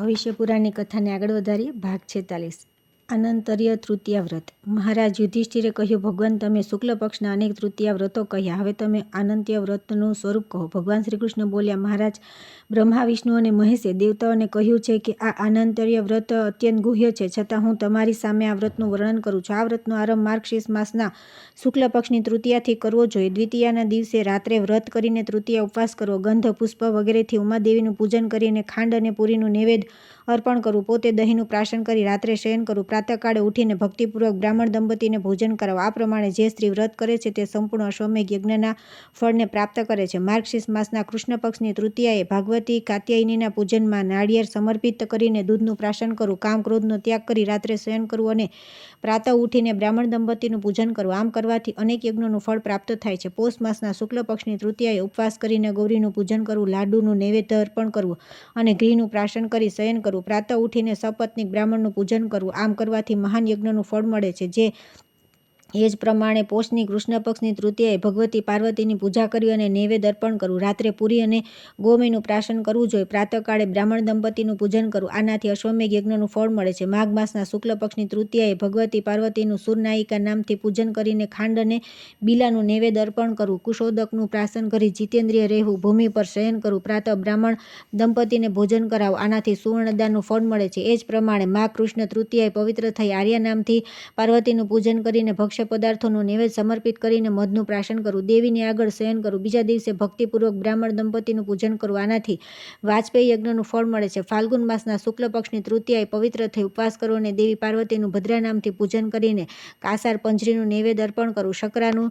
ભવિષ્ય પુરાણની કથાને આગળ વધારીએ. ભાગ 46. અનંતર્ય તૃતીયા વ્રત. મહારાજ યુધિષ્ઠિરે કહ્યું, ભગવાન, તમે શુક્લ પક્ષના અનેક તૃતીયા વ્રતો કહ્યા, હવે તમે અનંત્ય વ્રતનું સ્વરૂપ કહો. ભગવાન શ્રી કૃષ્ણ બોલ્યા, મહારાજ, બ્રહ્મા, વિષ્ણુ અને મહેશે દેવતાઓને કહ્યું છે કે આ અનંતર્ય વ્રત અત્યંત ગુહ્ય છે, છતાં હું તમારી સામે આ વ્રતનું વર્ણન કરું છું. આ વ્રતનો આરંભ માર્ગશીર્ષ માસના શુક્લ પક્ષની તૃતીયાથી કરવો જોઈએ. દ્વિતીયાના દિવસે રાત્રે વ્રત કરીને તૃતીયા ઉપવાસ કરવો. ગંધ, પુષ્પ વગેરેથી ઉમાદેવીનું પૂજન કરીને ખાંડ અને પૂરીનું નૈવેદ્ય અર્પણ કરવું. પોતે દહીંનું પ્રાશન કરી રાત્રે શયન કરવું. પ્રાતઃકાળે ઉઠીને ભક્તિપૂર્વક બ્રાહ્મણ દંપતીને ભોજન કરાવવા. આ પ્રમાણે જે સ્ત્રી વ્રત કરે છે તે સંપૂર્ણ અશ્વમેઘ યજ્ઞના ફળને પ્રાપ્ત કરે છે. માર્ગશીર્ષ માસના કૃષ્ણ પક્ષની તૃતીયાએ ભાગવતી કાત્યાયનીના પૂજનમાં નાળિયેર સમર્પિત કરીને દૂધનું પ્રાશન કરવું. કામ ક્રોધનો ત્યાગ કરી રાત્રે શયન કરવું અને પ્રાતઃ ઉઠીને બ્રાહ્મણ દંપતીનું પૂજન કરવું. આમ કરવાથી અનેક યજ્ઞોનું ફળ પ્રાપ્ત થાય છે. પોષ માસના શુક્લ પક્ષની તૃતીયાએ ઉપવાસ કરીને ગૌરીનું પૂજન કરવું, લાડુનું નૈવેદ્ય અર્પણ કરવું અને ઘીનું પ્રાશન કરી શયન કરવું. પ્રાતઃ ઉઠીને સપત્નીક બ્રાહ્મણનું પૂજન કરવું. આમ કરવાથી મહાન યજ્ઞનું ફળ મળે છે. એ જ પ્રમાણે પોષની કૃષ્ણ પક્ષની તૃતીયાએ ભગવતી પાર્વતીની પૂજા કરવી અને નૈવેદ્ય અર્પણ કરવું. રાત્રે પૂરી અને ગોમયનું પ્રાશન કરવું જોઈએ. પ્રાતઃકાળે બ્રાહ્મણ દંપતીનું પૂજન કરવું. આનાથી અશ્વમેઘ યજ્ઞનું ફળ મળે છે. માઘ માસના શુક્લ પક્ષની તૃતીયાએ ભગવતી પાર્વતીનું સૂરનાયિકા નામથી પૂજન કરીને ખાંડ અને બીલાનું નૈવેદ્ય અર્પણ કરવું. કુશોદકનું પ્રાશન કરી જીતેન્દ્રિય રહેવું. ભૂમિ પર શયન કરવું. પ્રાતઃ બ્રાહ્મણ દંપતીને ભોજન કરાવવું. આનાથી સુવર્ણદાનનું ફળ મળે છે. એ જ પ્રમાણે માઘ કૃષ્ણ તૃતીયાએ પવિત્ર થઈ આર્યા નામથી પાર્વતીનું પૂજન કરીને ભક્ષ્ય પદાર્થોનું નૈવેદ્ય સમર્પિત કરીને મધનું પ્રાશન કરવું. દેવીની આગળ શયન કરવું. બીજા દિવસે ભક્તિપૂર્વક બ્રાહ્મણ દંપતીનું પૂજન કરવું. આનાથી વાજપેયી યજ્ઞનું ફળ મળે છે. ફાલ્ગુન માસના શુક્લ પક્ષની તૃતીયાએ પવિત્ર થઈ ઉપવાસ કરવો અને દેવી પાર્વતીનું ભદ્રા નામથી પૂજન કરીને કાસાર પંજરીનું નૈવેદ્ય અર્પણ કરવું. શકરાનું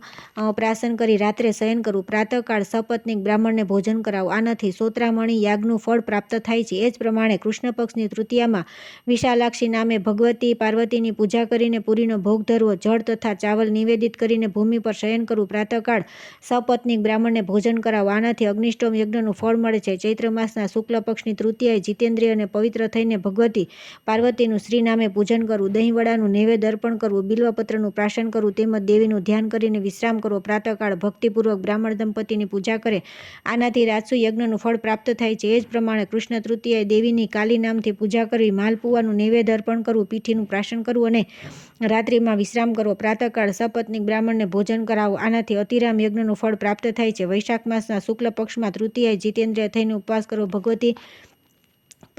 પ્રાશન કરી રાત્રે શયન કરવું. પ્રાતઃકાળ સપત્નીક બ્રાહ્મણને ભોજન કરાવવું. આનાથી સોત્રામણી યાગનું ફળ પ્રાપ્ત થાય છે. એ જ પ્રમાણે કૃષ્ણ પક્ષની તૃતીયામાં વિશાલાક્ષી નામે ભગવતી પાર્વતીની પૂજા કરીને પૂરીનો ભોગ ધરવો. જળ તથા ચાવલ નિવેદિત કરીને ભૂમિ પર શયન કરવું. પ્રાતઃકાળ સપત્નીક બ્રાહ્મણને ભોજન કરાવવું. આનાથી અગ્નિષ્ટોમ યજ્ઞનું ફળ મળે છે. ચૈત્ર માસના શુક્લ પક્ષની તૃતીયાએ જીતેન્દ્રિય અને પવિત્ર થઈને ભગવતી પાર્વતીનું શ્રી નામે પૂજન કરવું. દહીંવડાનું નૈવેદ્ય અર્પણ કરવું. બિલ્વપત્રનું પ્રાશન કરવું તેમજ દેવીનું ધ્યાન કરીને વિશ્રામ કરવો. પ્રાતઃકાળ ભક્તિપૂર્વક બ્રાહ્મણ દંપતીની પૂજા કરે. આનાથી રાજસુ યજ્ઞનું ફળ પ્રાપ્ત થાય છે. એ જ પ્રમાણે કૃષ્ણ તૃતીયાએ દેવીની કાલી નામથી પૂજા કરવી. માલપુવાનું નૈવેદ્ય અર્પણ કરવું. પીઠીનું પ્રાશન કરવું અને રાત્રિમાં વિશ્રામ કરવો. પ્રાતઃકાળ સપત્નીક બ્રાહ્મણને ભોજન કરાવવું. આનાથી અતિરામ યજ્ઞનું ફળ પ્રાપ્ત થાય છે. વૈશાખ માસના શુક્લ પક્ષમાં તૃતીયાએ જીતેન્દ્રિય થઈને ઉપવાસ કરવો. ભગવતી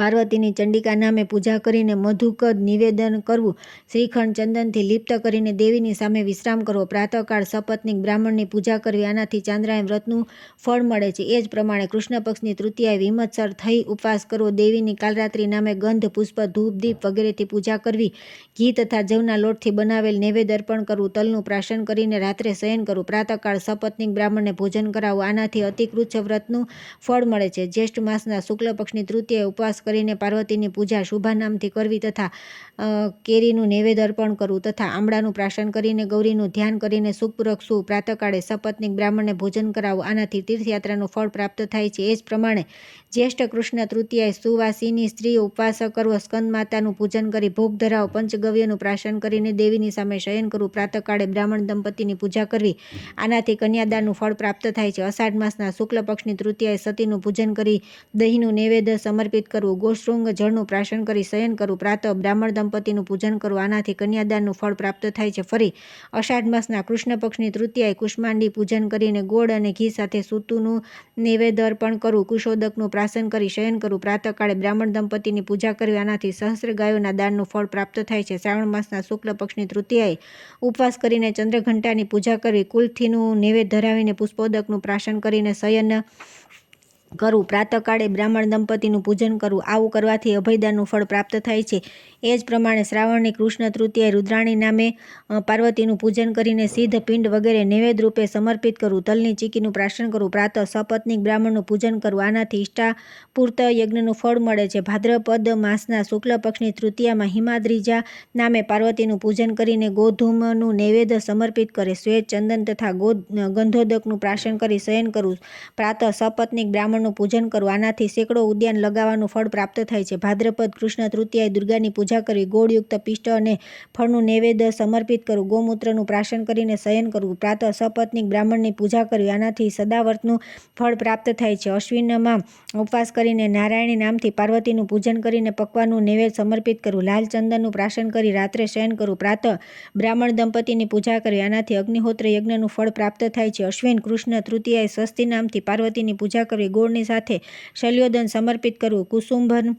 પાર્વતીની ચંડિકા નામે પૂજા કરીને મધુકદ નિવેદન કરવું. શ્રીખંડ ચંદનથી લિપ્ત કરીને દેવીની સામે વિશ્રામ કરવો. પ્રાતઃકાળ સપત્નીક બ્રાહ્મણની પૂજા કરવી. આનાથી ચાંદ્રાયણ વ્રતનું ફળ મળે છે. એ જ પ્રમાણે કૃષ્ણ પક્ષની તૃતીયાએ વિમત્સર થઈ ઉપવાસ કરવો. દેવીની કાલરાત્રિ નામે ગંધ, પુષ્પ, ધૂપ, દીપ વગેરેથી પૂજા કરવી. ઘી તથા જવના લોટથી બનાવેલ નૈવેદ્ય અર્પણ કરવું. તલનું પ્રાશન કરીને રાત્રે શયન કરવું. પ્રાતઃકાળ સપત્નીક બ્રાહ્મણને ભોજન કરાવવું. આનાથી અતિકૃચ્છ વ્રતનું ફળ મળે છે. જ્યેષ્ઠ માસના શુક્લ પક્ષની તૃતીયાએ ઉપવાસ કરીને પાર્વતીની પૂજા શુભા નામથી કરવી તથા કેરીનું નૈવેદ્ય અર્પણ કરવું તથા આમળાનું પ્રાશન કરીને ગૌરીનું ધ્યાન કરીને સુખપૂર્વક સૂવું. પ્રાતઃકાળે સપત્નીક બ્રાહ્મણને ભોજન કરાવવું. આનાથી તીર્થયાત્રાનું ફળ પ્રાપ્ત થાય છે. એ જ પ્રમાણે જ્યેષ્ઠ કૃષ્ણ તૃતીયાએ સુવાસીની સ્ત્રીઓ ઉપવાસ કરવો. સ્કંદ માતાનું પૂજન કરી ભોગ ધરાવો. પંચગવ્યનું પ્રાશન કરીને દેવીની સામે શયન કરવું. પ્રાતઃકાળે બ્રાહ્મણ દંપતીની પૂજા કરવી. આનાથી કન્યાદાનનું ફળ પ્રાપ્ત થાય છે. અષાઢ માસના શુક્લ પક્ષની તૃતીયાએ સતીનું પૂજન કરી દહીંનું નૈવેદ્ય સમર્પિત કરવું. ગોશૃંગ જળનું પ્રાશન કરી શયન કરવું. પ્રાતઃ બ્રાહ્મણ દંપતીનું પૂજન કરવું. આનાથી કન્યાદાનનું ફળ પ્રાપ્ત થાય છે. ફરી અષાઢ માસના કૃષ્ણ પક્ષની તૃતીયાએ કુષ્માંડી પૂજન કરીને ગોળ અને ઘી સાથે સૂતુનું નૈવેદ્ય અર્પણ કરવું. કુશોદકનું પ્રાશન કરી શયન કરવું. પ્રાતઃકાળે બ્રાહ્મણ દંપતીની પૂજા કરવી. આનાથી સહસ્ત્ર ગાયોના દાનનું ફળ પ્રાપ્ત થાય છે. શ્રાવણ માસના શુક્લ પક્ષની તૃતીયાએ ઉપવાસ કરીને ચંદ્રઘંટાની પૂજા કરવી. કુલથીનું નૈવેદ્ય ધરાવીને પુષ્પોદકનું પ્રાશન કરીને શયન કરવું. પ્રાતઃકાળે બ્રાહ્મણ દંપતીનું પૂજન કરવું. આવું કરવાથી અભયદાનનું ફળ પ્રાપ્ત થાય છે. એ જ પ્રમાણે શ્રાવણની કૃષ્ણ તૃતીયાએ રુદ્રાણી નામે પાર્વતીનું પૂજન કરીને સિદ્ધ પિંડ વગેરે નૈવેદ્ય રૂપે સમર્પિત કરવું. તલની ચીકીનું પ્રાશન કરવું. પ્રાતઃ સપત્નીક બ્રાહ્મણનું પૂજન કરવું. આનાથી ઇષ્ટાપૂર્ત યજ્ઞનું ફળ મળે છે. ભાદ્રપદ માસના શુક્લ પક્ષની તૃતીયામાં હિમાદ્રીજા નામે પાર્વતીનું પૂજન કરીને ગોધૂમનું નૈવેદ્ય સમર્પિત કરે. શ્વેત ચંદન તથા ગંધોદકનું પ્રાશન કરી શયન કરવું. પ્રાતઃ સપત્નીક બ્રાહ્મણ બ્રાહ્મણનું પૂજન કરવું. આનાથી સેંકડો ઉદ્યાન લગાવવાનું ફળ પ્રાપ્ત થાય છે. ભાદ્રપદ કૃષ્ણ તૃતીયાએ દુર્ગાની પૂજા કરવી. ગોળયુક્ત પિષ્ટ અને ફળનું નૈવેદ્ય સમર્પિત કરવું. ગૌમૂત્રનું પ્રાશન કરીને શયન કરવું. પ્રાતઃ સપત્નીક બ્રાહ્મણની પૂજા કરવી. આનાથી સદાવ્રતનું ફળ પ્રાપ્ત થાય છે. અશ્વિનમાં ઉપવાસ કરીને નારાયણી નામથી પાર્વતીનું પૂજન કરીને પકવાનનું નૈવેદ્ય સમર્પિત કરવું. લાલ ચંદનનું પ્રાશન કરી રાત્રે શયન કરવું. પ્રાતઃ બ્રાહ્મણ દંપતીની પૂજા કરવી. આનાથી અગ્નિહોત્ર યજ્ઞનું ફળ પ્રાપ્ત થાય છે. અશ્વિન કૃષ્ણ તૃતીયાએ સ્વસ્તિ નામથી પાર્વતીની પૂજા કરવી. ગોળની સાથે શલ્યોદન સમર્પિત કરવું. કુસુંભન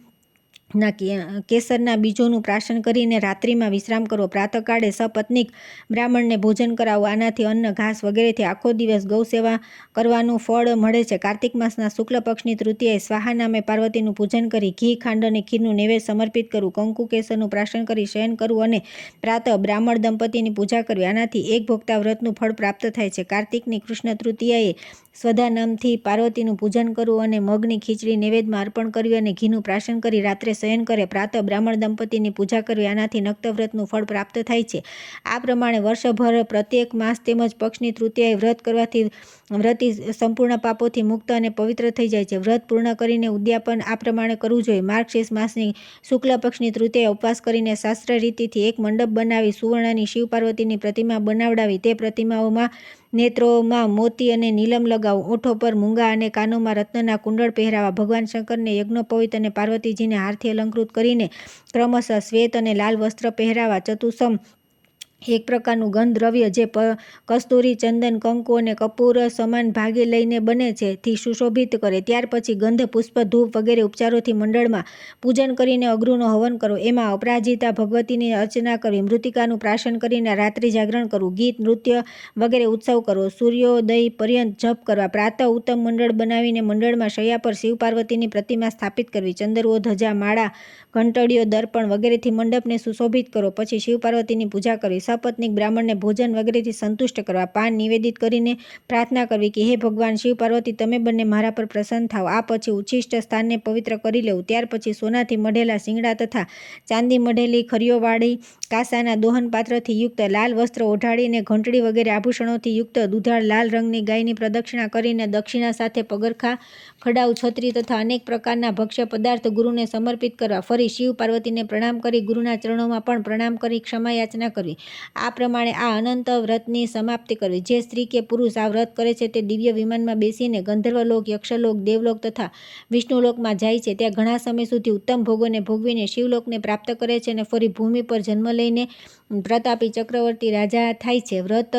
કેસરના બીજોનું પ્રાશન કરીને રાત્રિમાં વિશ્રામ કરવો. પ્રાતઃકાળે સપત્નીક બ્રાહ્મણને ભોજન કરાવવું. આનાથી અન્ન ઘાસ વગેરેથી આખો દિવસ ગૌસેવા કરવાનું ફળ મળે છે. કાર્તિક માસના શુક્લ પક્ષની તૃતીયાએ સ્વાહા નામે પાર્વતીનું પૂજન કરી ઘી ખાંડ અને ખીરનું નૈવેદ્ય સમર્પિત કરવું. કંકુ કેસરનું પ્રાશન કરી શયન કરવું અને પ્રાતઃ બ્રાહ્મણ દંપતીની પૂજા કરવી. આનાથી એક ભોગતા વ્રતનું ફળ પ્રાપ્ત થાય છે. કાર્તિકની કૃષ્ણ તૃતીયાએ સ્વધા નામથી પાર્વતીનું પૂજન કરવું અને મગની ખીચડી નૈવેદ્યમાં અર્પણ કરવી અને ઘીનું પ્રાશન કરી રાત્રે શયન કરે. પ્રાતઃ બ્રાહ્મણ દંપતીની પૂજા કરવી. આનાથી નક્તવ્રતનું ફળ પ્રાપ્ત થાય છે. આ પ્રમાણે વર્ષભર પ્રત્યેક માસ તેમજ પક્ષની તૃતીયાએ વ્રત કરવાથી વ્રતી સંપૂર્ણ પાપોથી મુક્ત અને પવિત્ર થઈ જાય છે. વ્રત પૂર્ણ કરીને ઉદ્યાપન આ પ્રમાણે કરવું જોઈએ. માર્ગશીર્ષ માસની શુક્લ પક્ષની તૃતીયાએ ઉપવાસ કરીને શાસ્ત્ર રીતિથી એક મંડપ બનાવી સુવર્ણની શિવ પાર્વતીની પ્રતિમા બનાવડાવી. તે પ્રતિમાઓમાં નેત્રોમાં મોતી અને નીલમ લગાવવું. ઓઠો પર મૂંગા અને કાનોમાં રત્નના કુંડળ પહેરાવા. ભગવાન શંકરને યજ્ઞોપવિત અને પાર્વતીજીને હારથી અલંકૃત કરીને ક્રમશઃ શ્વેત અને લાલ વસ્ત્ર પહેરાવા. ચતુસમ એક પ્રકારનું ગંધ દ્રવ્ય જે કસ્તુરી ચંદન કંકુ અને કપૂર સમાન ભાગે લઈને બને છે થી સુશોભિત કરે. ત્યાર પછી ગંધ પુષ્પ ધૂપ વગેરે ઉપચારોથી મંડળમાં પૂજન કરીને અઘ્રુનો હવન કરવો. એમાં અપરાજિતા ભગવતીની અર્ચના કરવી. મૃતિકાનું પ્રાશન કરીને રાત્રિ જાગરણ કરવું. ગીત નૃત્ય વગેરે ઉત્સવ કરવો. સૂર્યોદય પર્યંત જપ કરવા. પ્રાતઃ ઉત્તમ મંડળ બનાવીને મંડળમાં શૈયા પર શિવ પાર્વતીની પ્રતિમા સ્થાપિત કરવી. ચંદરવો ધજા માળા ઘંટડીઓ દર્પણ વગેરેથી મંડપને સુશોભિત કરો. પછી શિવ પાર્વતીની પૂજા કરવી. સપત્નીક બ્રાહ્મણને ભોજન વગેરેથી સંતુષ્ટ કરવા. પાન નિવેદિત કરીને પ્રાર્થના કરવી કે હે ભગવાન શિવ પાર્વતી તમે બંને મારા પર પ્રસન્ન થાવ. આ પછી ઉચ્છિષ્ટ સ્થાનને પવિત્ર કરી લેવું. ત્યાર પછી સોનાથી મઢેલા શિંગડા તથા ચાંદી મઢેલી ખરીઓવાળી કાંસાના દોહન પાત્રથી યુક્ત લાલ વસ્ત્ર ઓઢાડીને ઘંટડી વગેરે આભૂષણોથી યુક્ત દુધાળ લાલ રંગની ગાયની પ્રદક્ષિણા કરીને દક્ષિણા સાથે પગરખા ખડાઉ છત્રી તથા અનેક પ્રકારના ભક્ષ્ય પદાર્થ ગુરુને સમર્પિત કરવા. ફરી શિવ પાર્વતીને પ્રણામ કરી ગુરુના ચરણોમાં પણ પ્રણામ કરી ક્ષમા યાચના કરવી. આ પ્રમાણે આ અનંત વ્રતની સમાપ્તિ કરવી. જે સ્ત્રી કે પુરુષ આ વ્રત કરે છે તે દિવ્ય વિમાનમાં બેસીને ગંધર્વલોક, યક્ષલોક, દેવલોક તથા વિષ્ણુલોકમાં જાય છે. ત્યાં ઘણા સમય સુધી ઉત્તમ ભોગોને ભોગવીને શિવલોકને પ્રાપ્ત કરે છે અને ફરી ભૂમિ પર જન્મ લઈને પ્રતાપી ચક્રવર્તી રાજા થાય છે. વ્રત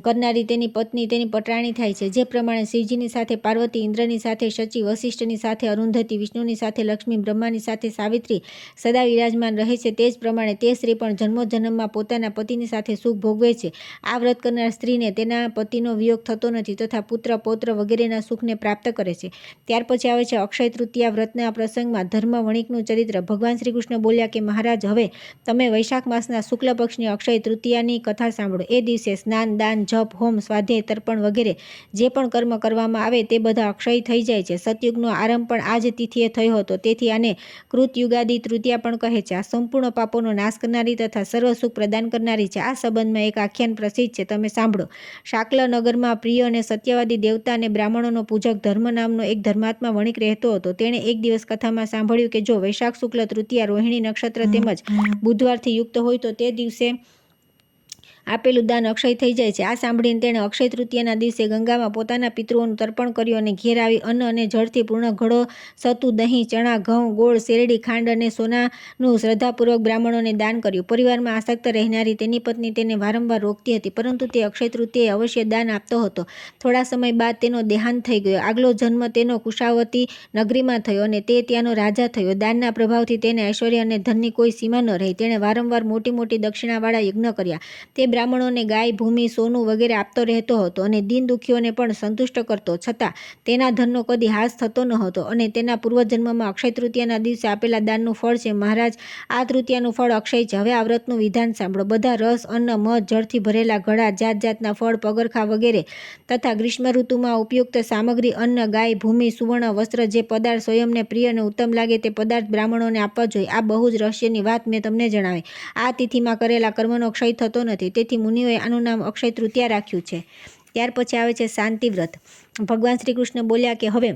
કરનારી તેની પત્ની તેની પટરાણી થાય છે. જે પ્રમાણે શિવજીની સાથે પાર્વતી, ઇન્દ્રની સાથે શચી, વશિષ્ઠની સાથે અરુંધતી, વિષ્ણુની સાથે લક્ષ્મી, બ્રહ્માની સાથે સાવિત્રી સદા વિરાજમાન રહે છે તે જ પ્રમાણે તે સ્ત્રી પણ જન્મોજન્મમાં પોતાના પતિની સાથે સુખ ભોગવે છે. આ વ્રત કરનાર સ્ત્રીને તેના પતિનો વિયોગ થતો નથી તથા પુત્ર પૌત્ર વગેરેના સુખને પ્રાપ્ત કરે છે. ત્યાર પછી આવે છે અક્ષય તૃતીયા. વ્રતના પ્રસંગમાં ધર્મ વણિકનું ચરિત્ર. ભગવાન શ્રી કૃષ્ણ બોલ્યા કે મહારાજ હવે તમે વૈશાખ માસના શુક્લ પક્ષની અક્ષય તૃતીયાની કથા સાંભળો. એ દિવસે સ્નાન, દાન, જપ, હોમ, સ્વાધ્યાય, તર્પણ વગેરે જે પણ કર્મ કરવામાં આવે તે બધા અક્ષય થઈ જાય છે. સતયુગનો આરંભ પણ આ જ તિથિએ થયો હતો. તેથી આને કૃતયુગાદી તૃતીયા પણ કહે છે. આ સંપૂર્ણ પાપોનો નાશ કરનારી તથા સર્વ સુખ પ્રદાન કરનારી છે. આ સંબંધમાં એક આખ્યાન પ્રસિદ્ધ છે, તમે સાંભળો. શાક્લ નગરમાં પ્રિય અને સત્યવાદી દેવતા અને બ્રાહ્મણોનો પૂજક ધર્મ નામનો એક ધર્માત્મા વણિક રહેતો હતો. તેણે એક દિવસ કથામાં સાંભળ્યું કે જો વૈશાખ શુક્લ તૃતીયા રોહિણી નક્ષત્ર તેમજ બુધવારથી યુક્ત હોય તો તે દિવસે આપેલું દાન અક્ષય થઈ જાય છે. આ સાંભળીને તેણે અક્ષય તૃતીયાના દિવસે ગંગામાં પોતાના પિતૃઓનું તર્પણ કર્યું અને ઘેર આવી અન્ન અને જળથી પૂર્ણ ઘડો સતુ, દહીં, ચણા, ઘઉં, ગોળ, શેરડી, ખાંડ અને સોનાનું શ્રદ્ધાપૂર્વક બ્રાહ્મણોને દાન કર્યું. પરિવારમાં આસક્ત રહેનારી તેની પત્ની તેને વારંવાર રોકતી હતી, પરંતુ તે અક્ષય તૃતીયાએ અવશ્ય દાન આપતો હતો. થોડા સમય બાદ તેનો દેહાંત થઈ ગયો. આગલો જન્મ તેનો કુશાવતી નગરીમાં થયો અને તે ત્યાંનો રાજા થયો. દાનના પ્રભાવથી તેને ઐશ્વર્ય અને ધનની કોઈ સીમા ન રહી. તેણે વારંવાર મોટી મોટી દક્ષિણાવાળા યજ્ઞ કર્યા. તે બ્રાહ્મણોને ગાય, ભૂમિ, સોનું વગેરે આપતો રહેતો હતો અને દીન દુખીઓને પણ સંતુષ્ટ કરતો. છતાં તેના ધનનો કદી હાસ થતો ન હતો અને તેના પૂર્વજન્મમાં અક્ષય તૃતીયાના દિવસે આપેલા દાનનું ફળ છે. મહારાજ, આ તૃતીયાનું ફળ અક્ષય છે. હવે આ વ્રતનું વિધાન સાંભળો. બધા રસ, અન્ન, મધ, જળથી ભરેલા ઘડા, જાત જાતના ફળ, પગરખા વગેરે તથા ગ્રીષ્મ ઋતુમાં ઉપયુક્ત સામગ્રી, અન્ન, ગાય, ભૂમિ, સુવર્ણ, વસ્ત્ર, જે પદાર્થ સ્વયંને પ્રિય અને ઉત્તમ લાગે તે પદાર્થ બ્રાહ્મણોને આપવા જોઈએ. આ બહુ જ રહસ્યની વાત મેં તમને જણાવી. આ તિથિમાં કરેલા કર્મનો ક્ષય થતો નથી. તેથી મુનિઓએ આનું નામ અક્ષય તૃતીયા રાખ્યું છે. ત્યાર પછી આવે છે શાંતિ વ્રત. ભગવાન શ્રી કૃષ્ણ બોલ્યા કે હવે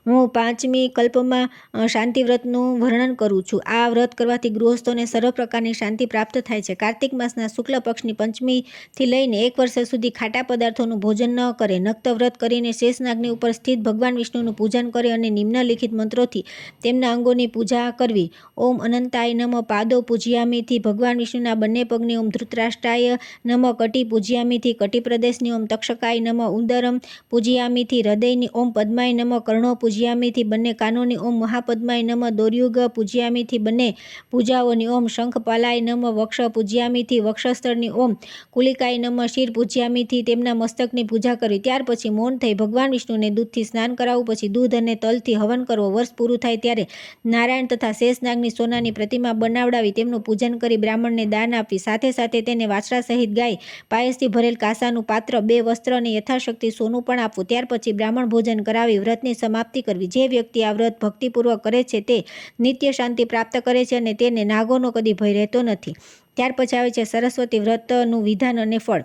હું 5મી કલ્પમાં શાંતિ વ્રતનું વર્ણન કરું છું. આ વ્રત કરવાથી ગૃહસ્થોને સર્વ પ્રકારની શાંતિ પ્રાપ્ત થાય છે. કાર્તિક માસના શુક્લ પક્ષની પંચમીથી લઈને 1 વર્ષ સુધી ખાટા પદાર્થોનું ભોજન ન કરે. નક્ત વ્રત કરીને શેષનાગની ઉપર સ્થિત ભગવાન વિષ્ણુનું પૂજન કરે અને નિમ્નલિખિત મંત્રોથી તેમના અંગોની પૂજા કરવી. ઓમ અનંતાય નમઃ પાદો પૂજયામીથી ભગવાન વિષ્ણુના બંને પગની. ઓમ ધૃતરાષ્ટ્રાય નમઃ કટી પૂજયામીથી કટી પ્રદેશની. ઓમ તક્ષકાય નમઃ ઉદરમ પૂજયામીથી હૃદયની. ઓમ પદ્માય નમઃ કર્ણો પૂજયામીથી બંને કાનોની. ઓમ મહાપદ્માય નમઃ દોર્યુગ પૂજયામીથી બંને પૂજાઓની. ઓમ શંખપાલાય નમઃ વક્ષ પૂજયામીથી વક્ષસ્થળની. ઓમ કુલિકાય નમઃ શિર પૂજયામીથી તેમના મસ્તકની પૂજા કરવી. ત્યાર પછી મૌન થઈ ભગવાન વિષ્ણુને દૂધથી સ્નાન કરાવવું. પછી દૂધ અને તલથી હવન કરવો. વર્ષ પૂરું થાય ત્યારે નારાયણ તથા શેષનાગની સોનાની પ્રતિમા બનાવડાવી તેમનું પૂજન કરી બ્રાહ્મણને દાન આપવી. સાથે સાથે તેને વાછરા સહિત ગાય પાયસથી ભરેલ કાંસાનું પાત્ર, 2 વસ્ત્ર અને યથાશક્તિ સોનું પણ આપવું. ત્યાર પછી બ્રાહ્મણ ભોજન કરાવી વ્રતની સમાપ્તિ કરવી. જે વ્યક્તિ આ વ્રત ભક્તિપૂર્વક કરે છે તે નિત્ય શાંતિ પ્રાપ્ત કરે છે અને તેને નાગોનો કદી ભય રહેતો નથી. ત્યાર પછી આવે છે સરસ્વતી વ્રતનું વિધાન અને ફળ.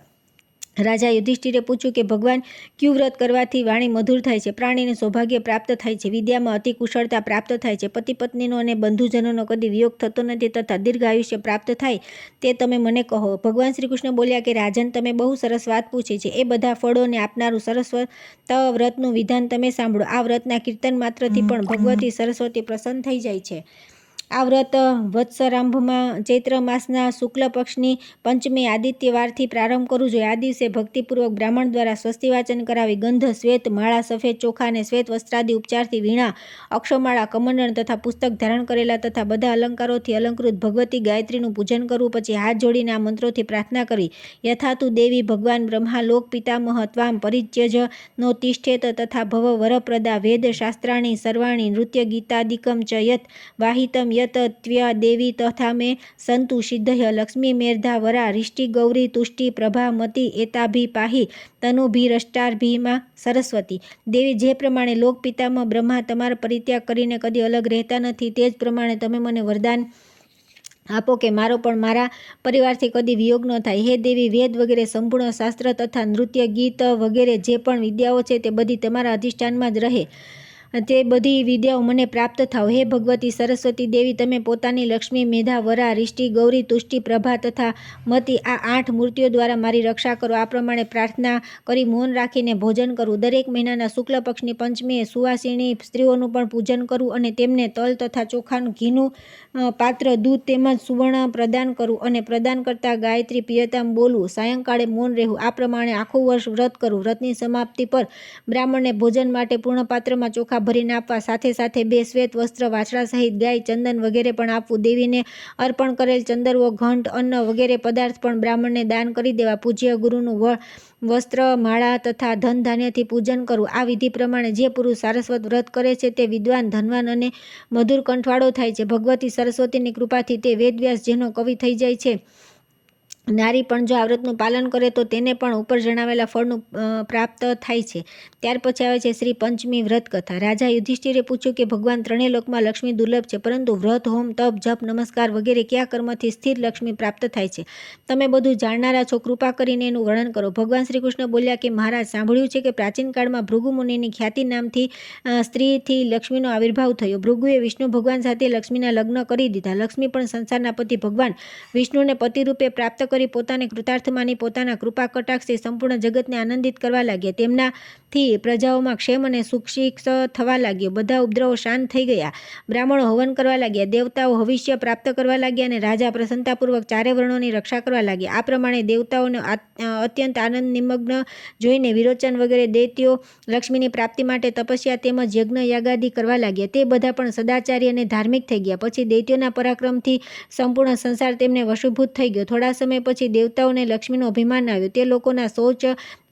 રાજા યુધિષ્ઠિરે પૂછ્યું કે ભગવાન, ક્યુ વ્રત કરવાથી વાણી મધુર થાય છે, પ્રાણીને સૌભાગ્ય પ્રાપ્ત થાય છે, વિદ્યામાં અતિ કુશળતા પ્રાપ્ત થાય છે, પતિ પત્નીનો અને બંધુજનોનો કદી વિયોગ થતો નથી તથા દીર્ઘ આયુષ્ય પ્રાપ્ત થાય તે તમે મને કહો. ભગવાન શ્રી કૃષ્ણ બોલ્યા કે રાજન, તમે બહુ સરસ વાત પૂછી છે. એ બધા ફળોને આપનારું સરસ્વત વ્રતનું વિધાન તમે સાંભળો. આ વ્રતના કીર્તન માત્રથી પણ ભગવતી સરસ્વતી પ્રસન્ન થઈ જાય છે. આ વ્રત વત્સરારંભમાં ચૈત્ર માસના શુક્લ પક્ષની પંચમી આદિત્યવારથી પ્રારંભ કરવું જોઈએ. આ દિવસે ભક્તિપૂર્વક બ્રાહ્મણ દ્વારા સ્વસ્તિ વાચન કરાવી ગંધ, શ્વેત માળા, સફેદ ચોખા અને શ્વેત વસ્ત્રાદિ ઉપચારથી વીણા, અક્ષમાળા, કમંડળ તથા પુસ્તક ધારણ કરેલા તથા બધા અલંકારોથી અલંકૃત ભગવતી ગાયત્રીનું પૂજન કરવું. પછી હાથ જોડીને આ મંત્રોથી પ્રાર્થના કરવી. યથાતુ દેવી ભગવાન બ્રહ્મા લોક પિતામહ ત્વામ પરિત્યજ નો તિષ્ઠેત તથા ભવ વરપ્રદા વેદ શાસ્ત્રાણી સર્વાણી નૃત્ય ગીતાદિકમ ચ યત વાહિતમ યત ત્વ્ય દેવી તથા મે સંતુ સિદ્ધય લક્ષ્મી મેર્ધા વરા રિષ્ટિ ગૌરી તુષ્ટિ પ્રભા મતિ એતાભી પાહી તનુભીરષ્ટાર્ભીમાં સરસ્વતી. દેવી, જે પ્રમાણે લોક પિતામહ બ્રહ્મા તમારા પરિત્યાગ કરીને કદી અલગ રહેતા નથી, તે જ પ્રમાણે તમે મને વરદાન આપો કે મારો પણ મારા પરિવારથી કદી વિયોગ ન થાય. હે દેવી, વેદ વગેરે સંપૂર્ણ શાસ્ત્ર તથા નૃત્ય ગીત વગેરે જે પણ વિદ્યાઓ છે તે બધી તમારા અધિષ્ઠાનમાં જ રહે. તે બધી વિદ્યાઓ મને પ્રાપ્ત થાવ. હે ભગવતી સરસ્વતી દેવી, તમે પોતાની લક્ષ્મી, મેધા, વરા, રિષ્ટિ, ગૌરી, તુષ્ટિ, પ્રભા તથા મતિ આ 8 મૂર્તિઓ દ્વારા મારી રક્ષા કરો. આ પ્રમાણે પ્રાર્થના કરી મૌન રાખીને ભોજન કરવું. દરેક મહિનાના શુક્લ પક્ષની પંચમીએ સુવાસિની સ્ત્રીઓનું પણ પૂજન કરવું અને તેમને તલ તથા ચોખાનું ઘીનું પાત્ર, દૂધ તેમજ સુવર્ણ પ્રદાન કરવું અને પ્રદાન કરતા ગાયત્રી પ્રિયતામ બોલવું. સાયંકાળે મૌન રહેવું. આ પ્રમાણે આખું વર્ષ વ્રત કરવું. વ્રતની સમાપ્તિ પર બ્રાહ્મણને ભોજન માટે પૂર્ણ પાત્રમાં ચોખા ભરીને આપવા. સાથે સાથે 2 શ્વેત વસ્ત્ર, વાછરા સહિત ગાય, ચંદન વગેરે પણ આપવું. દેવીને અર્પણ કરેલ ચંદરવો, ઘંટ, અન્ન વગેરે પદાર્થ પણ બ્રાહ્મણને દાન કરી દેવા. પૂજ્ય ગુરુનું વસ્ત્ર, માળા તથા ધન ધાન્યથી પૂજન કરવું. આ વિધિ પ્રમાણે જે પુરુષ સારસ્વત વ્રત કરે છે તે વિદ્વાન, ધનવાન અને મધુર કંઠવાળો થાય છે. ભગવતી સરસ્વતીની કૃપાથી તે વેદવ્યાસ જેનો કવિ થઈ જાય છે. નારી પણ જો આ વ્રતનું પાલન કરે તો તેને પણ ઉપર જણાવેલા ફળનું પ્રાપ્ત થાય છે. ત્યાર પછી આવે છે શ્રી પંચમી વ્રત કથા. રાજા યુધિષ્ઠિરે પૂછ્યું કે ભગવાન, ત્રણેય લોકમાં લક્ષ્મી દુર્લભ છે, પરંતુ વ્રત, હોમ, તપ, જપ, નમસ્કાર વગેરે કયા કર્મથી સ્થિર લક્ષ્મી પ્રાપ્ત થાય છે? તમે બધું જાણનારા છો, કૃપા કરીને એનું વર્ણન કરો. ભગવાન શ્રી કૃષ્ણ બોલ્યા કે મહારાજ, સાંભળ્યું છે કે પ્રાચીન કાળમાં ભૃગુ મુનિની ખ્યાતિ નામથી સ્ત્રીથી લક્ષ્મીનો આવિર્ભાવ થયો. ભૃગુએ વિષ્ણુ ભગવાન સાથે લક્ષ્મીના લગ્ન કરી દીધા. લક્ષ્મી પણ સંસારના પતિ ભગવાન વિષ્ણુને પતિરૂપે પ્રાપ્ત કરી પોતાને કૃતાર્થ માની પોતાના કૃપા કટાક્ષથી સંપૂર્ણ જગતને આનંદિત કરવા લાગ્યા. તેમનાથી પ્રજાઓમાં ક્ષેમ અને સુશિક્ષ થવા લાગ્યો. બધા ઉપદ્રવો શાંત થઈ ગયા. બ્રાહ્મણો હવન કરવા લાગ્યા, દેવતાઓ હવિષ્ય પ્રાપ્ત કરવા લાગ્યા અને રાજા પ્રસન્નતાપૂર્વક 4 વર્ણોની રક્ષા કરવા લાગ્યા. આ પ્રમાણે દેવતાઓને અત્યંત આનંદ નિમગ્ન જોઈને વિરોચન વગેરે દૈત્યો લક્ષ્મીની પ્રાપ્તિ માટે તપસ્યા તેમજ યજ્ઞ યાગાદિ કરવા લાગ્યા. તે બધા પણ સદાચારી અને ધાર્મિક થઈ ગયા. પછી દૈત્યોના પરાક્રમથી સંપૂર્ણ સંસાર તેમને વશીભૂત થઈ ગયો. થોડા સમય પછી દેવતાઓને લક્ષ્મીનું અભિમાન આવ્યું. તે લોકોના શૌચ,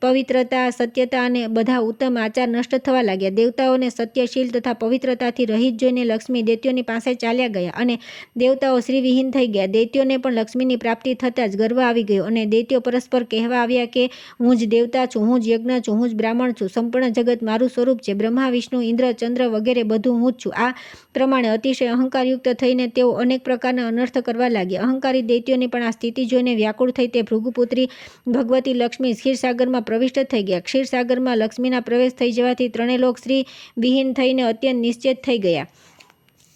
પવિત્રતા, સત્યતા અને બધા ઉત્તમ આચાર નષ્ટ થવા લાગ્યા. દેવતાઓને સત્યશીલ તથા પવિત્રતાથી રહિત જોઈને લક્ષ્મી દૈત્યોની પાસે ચાલ્યા ગયા અને દેવતાઓ શ્રીવિહીન થઈ ગયા. દૈત્યોને પણ લક્ષ્મીની પ્રાપ્તિ થતાં જ ગર્વ આવી ગયો અને દૈત્યો પરસ્પર કહેવા આવ્યા કે હું જ દેવતા છું, હું જ યજ્ઞ છું, હું જ બ્રાહ્મણ છું, સંપૂર્ણ જગત મારું સ્વરૂપ છે, બ્રહ્મા, વિષ્ણુ, ઇન્દ્ર, ચંદ્ર વગેરે બધું હું જ છું. આ પ્રમાણે અતિશય અહંકારયુક્ત થઈને તેઓ અનેક પ્રકારના અનર્થ કરવા લાગ્યા. અહંકારી દૈત્યોની પણ આ સ્થિતિ જોઈને વ્યાકુળ થઈ તે ભૃગુપુત્રી ભગવતી લક્ષ્મી ક્ષીરસાગરમાં પ્રવિષ્ટ થઈ ગયા. ક્ષીરસાગરમાં લક્ષ્મીના પ્રવેશ થઈ જવાથી ત્રણેય લોક શ્રી વિહીન થઈને અત્યંત નિશ્ચેત થઈ ગયા.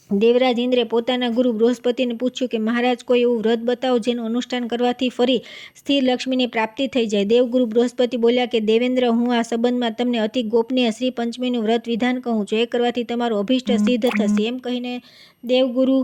દેવરાજ ઇન્દ્રે પોતાના ગુરુ બૃહસ્પતિને પૂછ્યું કે મહારાજ, કોઈ એવું વ્રત બતાવો જેનું અનુષ્ઠાન કરવાથી ફરી સ્થિર લક્ષ્મીની પ્રાપ્તિ થઈ જાય. દેવગુરુ બૃહસ્પતિ બોલ્યા કે દેવેન્દ્ર, હું આ સંબંધમાં તમને અતિ ગોપનીય શ્રી પંચમીનું વ્રત વિધાન કહું છું. એ કરવાથી તમારું અભિષ્ટ સિદ્ધ થશે. એમ કહીને દેવગુરુ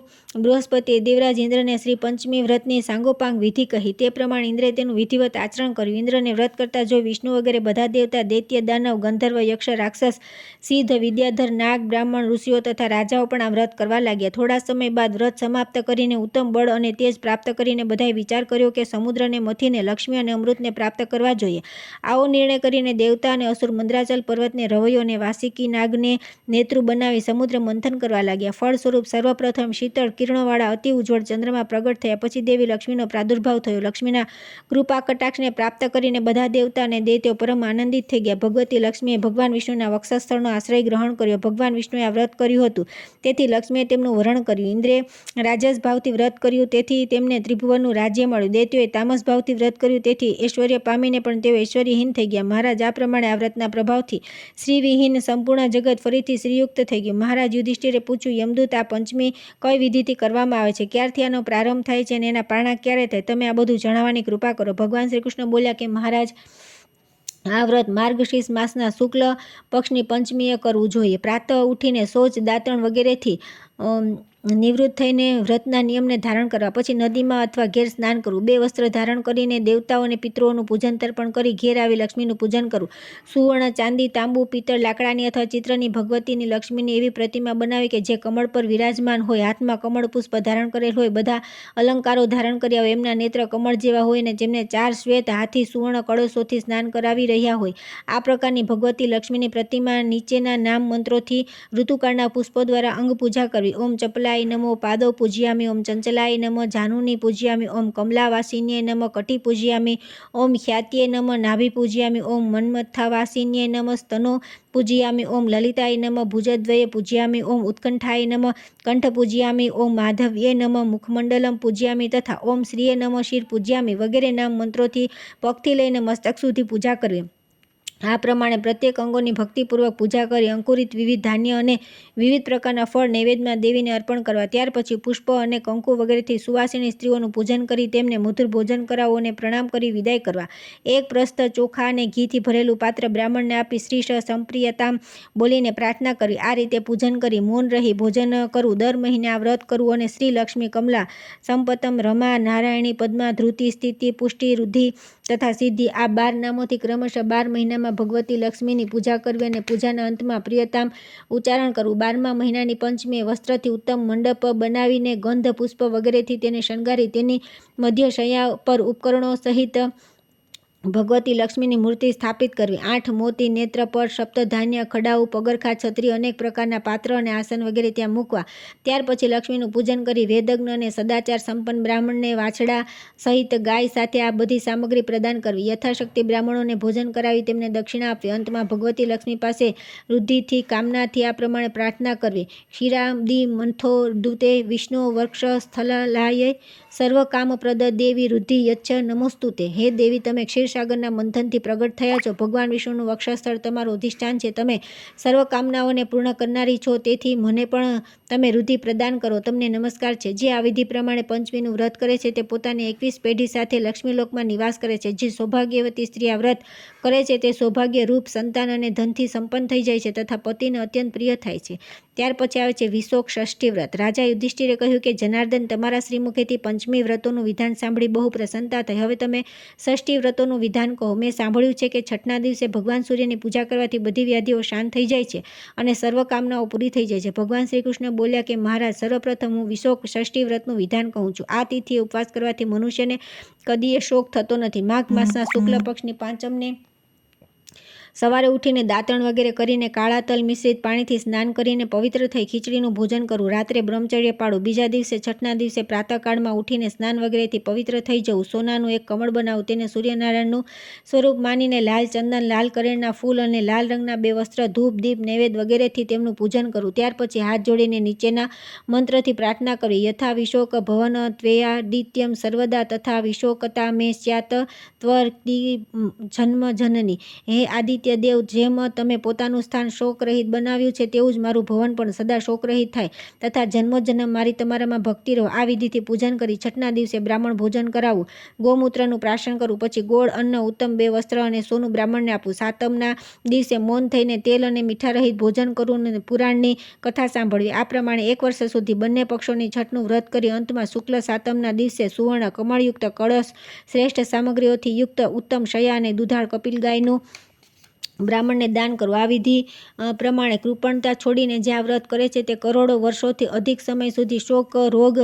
બૃહસ્પતિએ દેવરાજ ઇન્દ્રને શ્રી પંચમી વ્રતની સાંગોપાંગ વિધિ કહી. તે પ્રમાણે ઇન્દ્રે તેનું વિધિવત આચરણ કર્યું. ઇન્દ્રને વ્રત કરતા જોઈ વિષ્ણુ વગેરે બધા દેવતા, દૈત્ય, દાનવ, ગંધર્વ, યક્ષ, રાક્ષસ, સિદ્ધ, વિદ્યાધર, નાગ, બ્રાહ્મણ, ઋષિઓ તથા રાજાઓ પણ આ વ્રત કરવા લાગ્યા. થોડા સમય બાદ વ્રત સમાપ્ત કરીને ઉત્તમ બળ અને તેજ પ્રાપ્ત કરીને બધાએ વિચાર કર્યો કે સમુદ્રને મથીને લક્ષ્મી અને અમૃતને પ્રાપ્ત કરવા જોઈએ. આવો નિર્ણય કરીને દેવતા અને અસુર મંદરાચલ પર્વતને રવૈયો અને વાસિકી નાગને નેતૃ બનાવી સમુદ્ર મંથન કરવા લાગ્યા. ફળ સ્વરૂપ સર્વપ્રથમ શીતળ કિરણોવાળા અતિ ઉજ્જવળ ચંદ્રમાં પ્રગટ થયા. પછી દેવી લક્ષ્મીનો પ્રાદુર્ભાવ થયો. લક્ષ્મીના કૃપા કટાક્ષને પ્રાપ્ત કરીને બધા દેવતા અને દૈત્યો પરમ આનંદિત થઈ ગયા. ભગવતી લક્ષ્મીએ ભગવાન વિષ્ણુના વક્ષસ્થળનો આશ્રય ગ્રહણ કર્યો. ભગવાન વિષ્ણુએ આ વ્રત કર્યું હતું, તેથી લક્ષ્મીએ તેમનું વરણ કર્યું. ઇન્દ્રે રાજસ ભાવથી વ્રત કર્યું, તેથી તેમને ત્રિભુવનનું રાજ્ય મળ્યું. દૈત્યોએ તામસ ભાવથી વ્રત કર્યું, તેથી ઐશ્વર્ય પામીને પણ તેઓ ઐશ્વર્યહીન થઈ ગયા. મહારાજ, આ પ્રમાણે આ વ્રતના પ્રભાવથી શ્રીવિહીન સંપૂર્ણ જગત ફરીથી શ્રીયુક્ત થઈ ગયું. મહારાજ યુધિષ્ઠિરે પૂછ્યું, યમદૂત, આ પંચમી કઈ વિધિથી કરવામાં આવે છે? ક્યારથી આનો પ્રારંભ થાય છે અને એના પારણા ક્યારે થાય? તમે આ બધું જણાવવાની કૃપા કરો. ભગવાન શ્રી કૃષ્ણ બોલ્યા કે મહારાજ, આ વ્રત માર્ગશીર્ષ માસના શુક્લ પક્ષની પંચમીએ કરવું જોઈએ. પ્રાતઃ ઉઠીને શૌચ, દાંતણ વગેરેથી નિવૃત્ત થઈને વ્રતના નિયમને ધારણ કરવા. પછી નદીમાં અથવા ઘેર સ્નાન કરવું. 2 વસ્ત્ર ધારણ કરીને દેવતાઓ અને પિતૃઓનું પૂજન તર્પણ કરી ઘેર આવી લક્ષ્મીનું પૂજન કરવું. સુવર્ણ, ચાંદી, તાંબુ, પિત્તળ, લાકડાની અથવા ચિત્રની ભગવતીની લક્ષ્મીની એવી પ્રતિમા બનાવી કે જે કમળ પર વિરાજમાન હોય, હાથમાં કમળ પુષ્પ ધારણ કરેલ હોય, બધા અલંકારો ધારણ કર્યા હોય, એમના નેત્ર કમળ જેવા હોય અને જેમને 4 શ્વેત હાથી સુવર્ણ કળશોથી સ્નાન કરાવી રહ્યા હોય. આ પ્રકારની ભગવતી લક્ષ્મીની પ્રતિમા નીચેના નામ મંત્રોથી ઋતુકાળના પુષ્પો દ્વારા અંગ પૂજા કરવી. ઓમ ચપલાય નમો પાદો પૂજ્યામિ. ઓમ ચંચલાય નમઃ જાનુની પૂજ્યામિ. ઓમ કમલાવાસિન્યે નમઃ કટી પૂજ્યામિ. ઓમ ખ્યાત્યે નમઃ નાભિ પૂજ્યામિ. ઓમ મન્મથાવાસિન્યે નમઃ સ્તનો પૂજ્યામિ. ઓમ લલિતાય નમઃ ભુજદ્વયે પૂજ્યામિ. ઓમ ઉત્કંઠાય નમઃ કંઠ પૂજ્યામિ. ઓમ માધવ્યે નમઃ મુખમંડલમ પૂજ્યામિ તથા ઓમ શ્રીયે નમઃ શિર પૂજ્યામિ વગેરે નામ મંત્રોથી પગથી લઈને મસ્તક સુધી પૂજા કરવી. આ પ્રમાણે પ્રત્યેક અંગોની ભક્તિપૂર્વક પૂજા કરી અંકુરિત વિવિધ ધાન્ય અને વિવિધ પ્રકારના ફળ નૈવેદ્યમાં દેવીને અર્પણ કરવા. ત્યાર પછી પુષ્પ અને કંકુ વગેરેથી સુવાસિની સ્ત્રીઓનું પૂજન કરી તેમને મધુર ભોજન કરાવવું અને પ્રણામ કરી વિદાય કરવા. એક પ્રસ્થ ચોખા અને ઘીથી ભરેલું પાત્ર બ્રાહ્મણને આપી શ્રીશ સંપ્રિયતામ બોલીને પ્રાર્થના કરવી. આ રીતે પૂજન કરી મૌન રહી ભોજન કરવું. દર મહિને આ વ્રત કરવું અને શ્રી લક્ષ્મી, કમલા, સંપતમ, રમા, નારાયણી, પદ્મા, ધૃતિ, સ્થિતિ, પુષ્ટિ, રુધિ તથા સિદ્ધિ આ 12 નામોથી ક્રમશઃ 12 મહિનામાં ભગવતી લક્ષ્મીની પૂજા કરવી અને પૂજાના અંતમાં પ્રિયતામ ઉચ્ચારણ કરવું. 12મા મહિનાની પંચમીએ વસ્ત્રથી ઉત્તમ મંડપ બનાવીને ગંધ, પુષ્પ વગેરેથી તેને શણગારી તેની મધ્ય શૈયા પર ઉપકરણો સહિત ભગવતી લક્ષ્મીની મૂર્તિ સ્થાપિત કરવી. 8 મોતી, નેત્રપટ, સપ્તધાન્ય, ખડાઉ, પગરખા, છત્રી, અનેક પ્રકારના પાત્ર અને આસન વગેરે ત્યાં મૂકવા. ત્યાર પછી લક્ષ્મીનું પૂજન કરી વેદજ્ઞ અને સદાચાર સંપન્ન બ્રાહ્મણને વાછડા સહિત ગાય સાથે આ બધી સામગ્રી પ્રદાન કરવી. યથાશક્તિ બ્રાહ્મણોને ભોજન કરાવી તેમને દક્ષિણા આપવી. અંતમાં ભગવતી લક્ષ્મી પાસે રુદ્ધિથી, કામનાથી આ પ્રમાણે પ્રાર્થના કરવી. ક્ષીરાબ્ધિ મંથો દૂતે વિષ્ણુ વક્ષ સ્થલાય સર્વ કામપ્રદ દેવી રુદ્ધિ યચ્છ નમોસ્તુતે. હે દેવી, તમે ક્ષીરસાગરના મંથનથી પ્રગટ થયા છો. ભગવાન વિષ્ણુનું વક્ષસ્થળ તમારું અધિષ્ઠાન છે. તમે સર્વ કામનાઓને પૂર્ણ કરનારી છો, તેથી મને પણ તમે રુધિ પ્રદાન કરો. તમને નમસ્કાર છે. જે આ વિધિ પ્રમાણે પંચમીનું વ્રત કરે છે તે પોતાની 21 પેઢી સાથે લક્ષ્મીલોકમાં નિવાસ કરે છે. જે સૌભાગ્યવતી સ્ત્રી આ વ્રત કરે છે તે સૌભાગ્ય, રૂપ, સંતાન અને ધનથી સંપન્ન થઈ જાય છે તથા પતિને અત્યંત પ્રિય થાય છે. ત્યાર પછી આવે છે વિશોક ષષ્ઠી વ્રત. રાજા યુધિષ્ઠિરે કહ્યું કે જનાર્દન, તમારા શ્રીમુખેથી પંચમી વ્રતોનું વિધાન સાંભળી બહુ પ્રસન્નતા થઈ. હવે તમે ષષ્ઠી વ્રતોનું વિધાન કહો. મેં સાંભળ્યું છે કે છઠના દિવસે ભગવાન સૂર્યની પૂજા કરવાથી બધી વ્યાધિઓ શાંત થઈ જાય છે અને સર્વ કામનાઓ પૂરી થઈ જાય છે. ભગવાન શ્રી કૃષ્ણ બોલ્યા કે મહારાજ, સર્વપ્રથમ હું વિશોક ષષ્ઠી વ્રતનું વિધાન કહું છું. આ તિથિએ ઉપવાસ કરવાથી મનુષ્યને કદીય શોક થતો નથી. માઘ માસના શુક્લ પક્ષની પાંચમને સવારે ઉઠીને દાંતણ વગેરે કરીને કાળા તલ મિશ્રિત પાણીથી સ્નાન કરીને પવિત્ર થઈ ખીચડીનું ભોજન કરવું. રાત્રે બ્રહ્મચર્ય પાળવું. બીજા દિવસે છઠના દિવસે પ્રાતઃકાળમાં ઉઠીને સ્નાન વગેરેથી પવિત્ર થઈ જવું. સોનાનું એક કમળ બનાવવું, તેને સૂર્યનારાયણનું સ્વરૂપ માનીને લાલ ચંદન, લાલ કરેણના ફૂલ અને લાલ રંગના 2 વસ્ત્ર, ધૂપ, દીપ, નૈવેદ્ય વગેરેથી તેમનું પૂજન કરવું. ત્યાર પછી હાથ જોડીને નીચેના મંત્રથી પ્રાર્થના કરવી. યથા વિશોક ભવન ત્વયાદિત્યમ સર્વદા તથા વિશોકતા મે સ્યાત ત્વર્તિ જન્મ જનની. હે આદિત્ય દેવ, જેમ તમે પોતાનું સ્થાન શોકરહિત બનાવ્યું છે તેવું જ મારું ભવન પણ સદા શોકરહિત થાય તથા જન્મોજન્મ મારી તમારામાં ભક્તિ રહો. આ વિધિથી પૂજન કરી છઠના દિવસે બ્રાહ્મણ ભોજન કરાવવું. ગૌમૂત્રનું પ્રાશન કરવું. પછી ગોળ, અન્ન, ઉત્તમ 2 વસ્ત્ર અને સોનું બ્રાહ્મણને આપવું. સાતમના દિવસે મૌન થઈને તેલ અને મીઠા રહિત ભોજન કરવું અને પુરાણની કથા સાંભળવી. આ પ્રમાણે 1 વર્ષ સુધી બંને પક્ષોની છઠનું વ્રત કરી અંતમાં શુક્લ સાતમના દિવસે સુવર્ણ કમળયુક્ત કળશ, શ્રેષ્ઠ સામગ્રીઓથી યુક્ત ઉત્તમ શયા અને દુધાળ કપિલ ગાયનું બ્રાહ્મણને દાન કરવું. આ વિધિ પ્રમાણે કૃપણતા છોડીને જે આ વ્રત કરે છે તે કરોડો વર્ષોથી અધિક સમય સુધી શોક, રોગ,